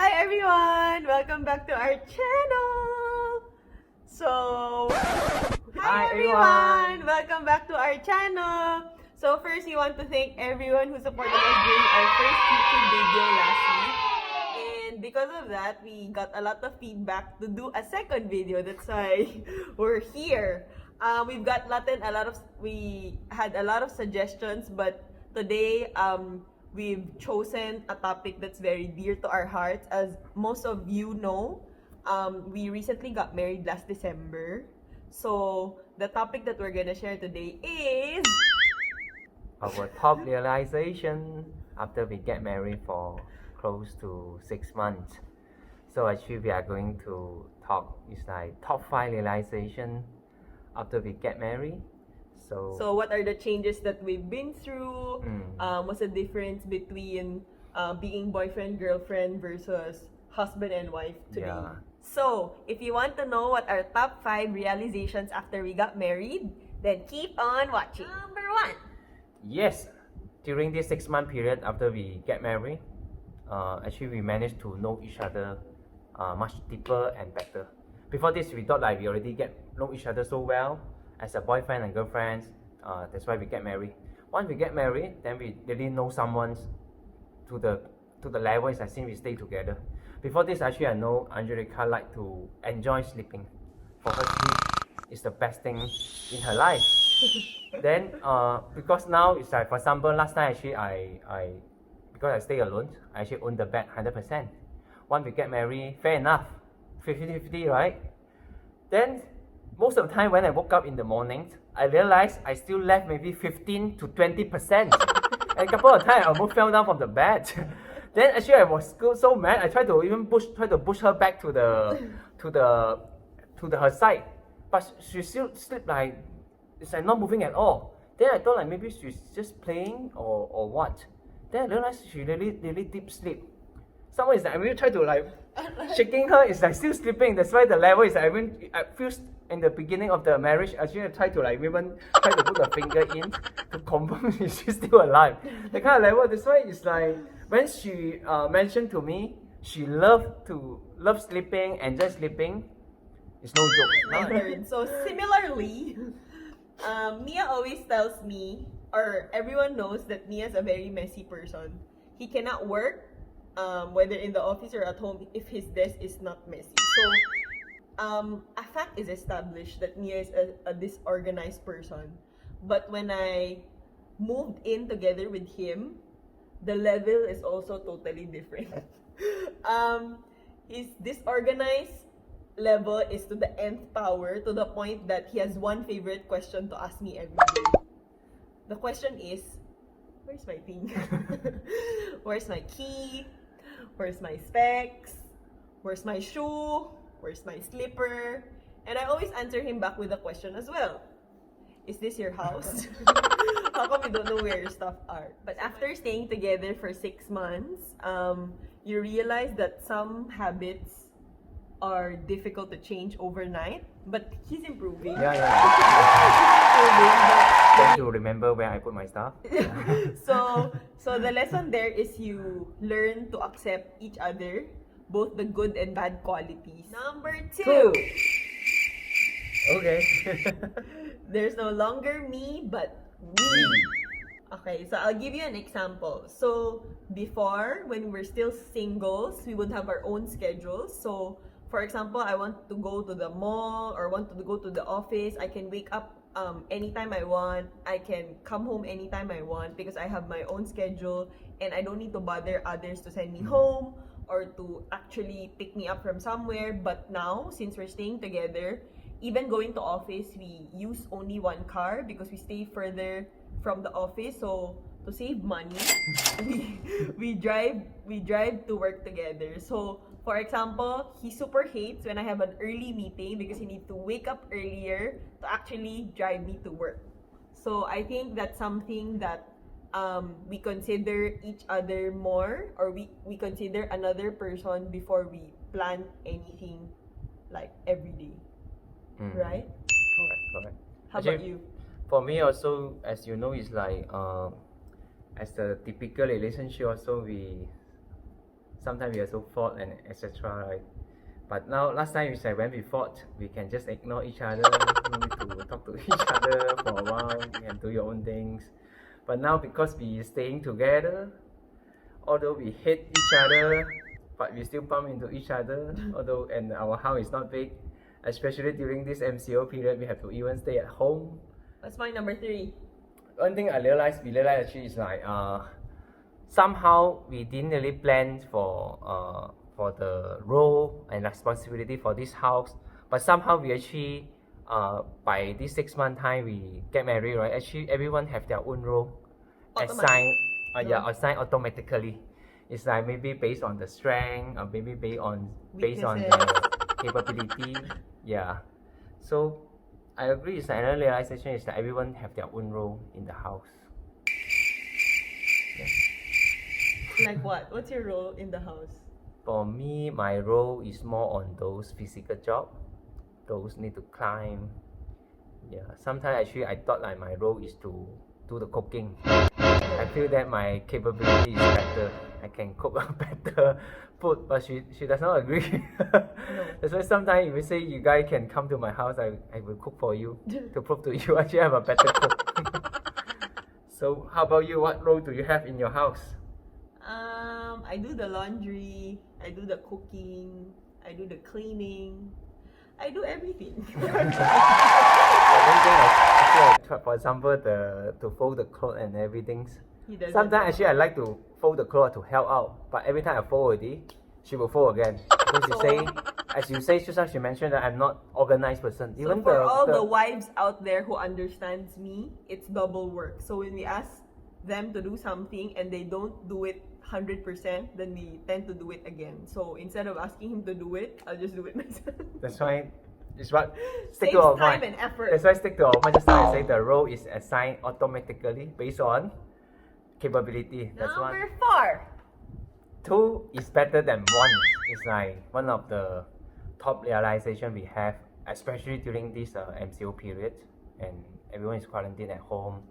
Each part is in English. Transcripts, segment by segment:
Hi everyone! Welcome back to our channel! So, Hi, everyone! everyone. Welcome back to our channel! So first, we want to thank everyone who supported us during our first YouTube video last week. And because of that, we got a lot of feedback to do a second video. That's why we're here. We've got we had a lot of suggestions, but today we've chosen a topic that's very dear to our hearts. As most of you know, we recently got married last December. So the topic that we're gonna share today is Our top realization after we get married for close to 6 months. So actually we are going to talk is like top 5 realization after we get married. So what are the changes that we've been through? What's the difference between being boyfriend, girlfriend versus husband and wife today? Yeah. So if you want to know what our top 5 realizations after we got married, then keep on watching. Number 1. Yes, during this 6 month period after we get married, actually we managed to know each other much deeper and better. Before this, we thought like we already know each other so well as a boyfriend and girlfriends. That's why we get married. Once we get married, then we really know someone to the level is I think we stay together. Before this, actually I know Angelica like to enjoy sleeping. For her, sleep is the best thing in her life. Then because now it's like, for example, last time actually I because I stay alone, I actually own the bed 100%. Once we get married, fair enough, 50-50, right? Then most of the time when I woke up in the morning, I realized I still left maybe 15 to 20%. And a couple of times I almost fell down from the bed. Then actually I was so mad. I tried to even try to push her back to her side, but she still sleep like it's like not moving at all. Then I thought like maybe she's just playing or what. Then I realized she really deep sleep. Someone is like I really try to like shaking her, it's like still sleeping. That's why the level is like I feel in the beginning of the marriage, actually I try to like even try to put a finger in to confirm she's still alive. The kind of level. That's why it's like when she mentioned to me she love sleeping and just sleeping. It's no joke. Right. So similarly, Mia always tells me, or everyone knows that Mia is a very messy person. He cannot work, whether in the office or at home, if his desk is not messy. So, a fact is established that Mia is a disorganized person. But when I moved in together with him, the level is also totally different. His disorganized level is to the nth power, to the point that he has one favorite question to ask me every day. The question is, where's my thing? Where's my key? Where's my specs? Where's my shoe? Where's my slipper? And I always answer him back with a question as well. Is this your house? How come you don't know where your stuff are? But after staying together for 6 months, you realize that some habits are difficult to change overnight, but he's improving. Yeah. He's improving, Trying to remember where I put my stuff. so the lesson there is you learn to accept each other, both the good and bad qualities. Number 2. Okay. There's no longer me, but we. Okay, so I'll give you an example. So before, when we're still singles, we would have our own schedules. So for example, I want to go to the mall or want to go to the office. I can wake up anytime I want. I can come home anytime I want because I have my own schedule and I don't need to bother others to send me home or to actually pick me up from somewhere. But now, since we're staying together, even going to office, we use only one car because we stay further from the office. So to save money, we drive to work together. So for example, he super hates when I have an early meeting because he needs to wake up earlier to actually drive me to work. So I think that's something that we consider each other more, or we consider another person before we plan anything like every day. Right? Correct. How Actually, about you? For me also, as you know, it's like as a typical relationship also we sometimes we also fought and etc. Right? But now, last time when we fought, we can just ignore each other, no need to talk to each other for a while. You can do your own things. But now, because we staying together, although we hate each other, but we still bump into each other. Although, and our house is not big, especially during this MCO period, we have to even stay at home. That's my number 3. One thing we realized actually is like somehow we didn't really plan for the role and responsibility for this house, but somehow we actually by this 6 month time we get married, right? Actually, everyone have their own role assigned, assigned automatically. It's like maybe based on the strength, or maybe based on the capability. Yeah. So I agree. It's another realization is that everyone have their own role in the house. Yeah. Like what? What's your role in the house? For me, my role is more on those physical job, those need to climb. Yeah. Sometimes actually I thought like my role is to do the cooking. I feel that my capability is better. I can cook a better food, but she does not agree. No. That's why sometimes if you say you guys can come to my house, I will cook for you to prove to you actually I'm a better cook. So how about you? What role do you have in your house? I do the laundry, I do the cooking, I do the cleaning, I do everything. For example, to fold the clothes and everything. Sometimes actually I like to fold the clothes to help out, but every time I fold already, she will fold again. Because as you say, just she mentioned that I'm not organized person. So for all the wives out there who understands me, it's double work. So when we ask them to do something and they don't do it 100%, then we tend to do it again. So instead of asking him to do it, I'll just do it myself. That's why it's what stick to our time and effort. That's why stick to our mind. Just now I say the role is assigned automatically based on capability. That's Number 4. 2 is better than 1. It's like one of the top realization we have, especially during this MCO period, and everyone is quarantined at home.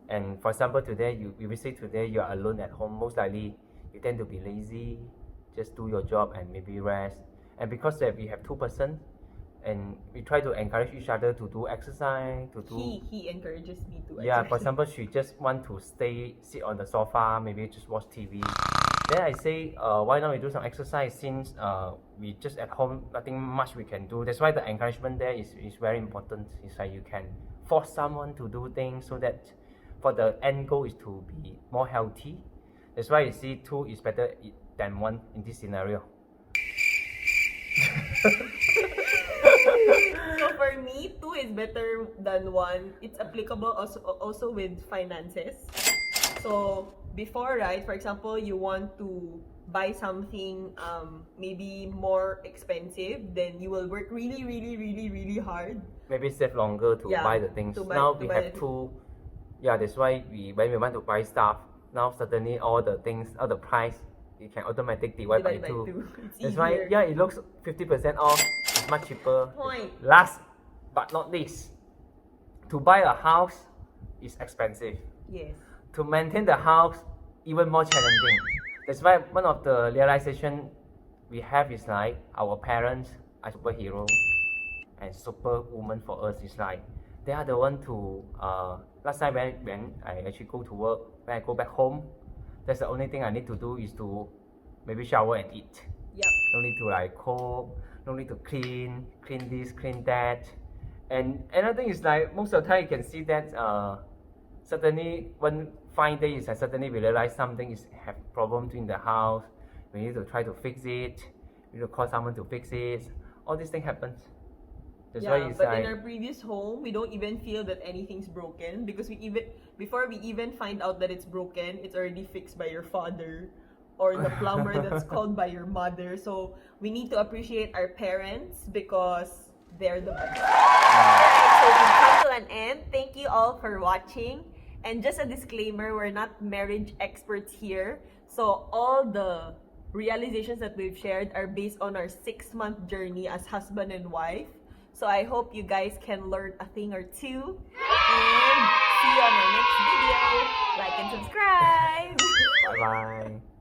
And for example, today we say today you are alone at home. Most likely, you tend to be lazy, just do your job and maybe rest. And because that we have 2 person, and we try to encourage each other to do exercise, to do. He encourages me to. Yeah, for example, she just want to sit on the sofa, maybe just watch TV. Then I say, why not we do some exercise since we just at home, nothing much we can do. That's why the encouragement there is very important. It's like you can force someone to do things so that for the end goal is to be more healthy. That's why you see 2 is better than 1 in this scenario. So for me, 2 is better than 1. It's applicable also with finances. So before, right, for example, you want to buy something maybe more expensive, then you will work really hard. Maybe save longer to buy the things. Now we have 2. Yeah, that's why when we want to buy stuff, now suddenly all the price, you can automatically divide by 2. That's why, it looks 50% off. It's much cheaper. Last but not least, to buy a house is expensive. Yes. To maintain the house, even more challenging. That's why one of the realization we have is like our parents are superhero and superwoman for us. Is like they are the one to last time when I actually go to work, when I go back home, that's the only thing I need to do is to maybe shower and eat. Yeah. No need to like cook, no need to clean this, clean that. And another thing is like most of the time you can see that suddenly one fine day is suddenly we realize something is have problem in the house. We need to try to fix it. We need to call someone to fix it. All these things happens. That's why it's but like, in our previous home, we don't even feel that anything's broken because before we even find out that it's broken, it's already fixed by your father or the plumber that's called by your mother. So we need to appreciate our parents because they're the best. Alright, so we've come to an end. Thank you all for watching. And just a disclaimer, we're not marriage experts here. So all the realizations that we've shared are based on our 6-month journey as husband and wife. So I hope you guys can learn a thing or two. And see you on our next video. Like and subscribe. bye bye.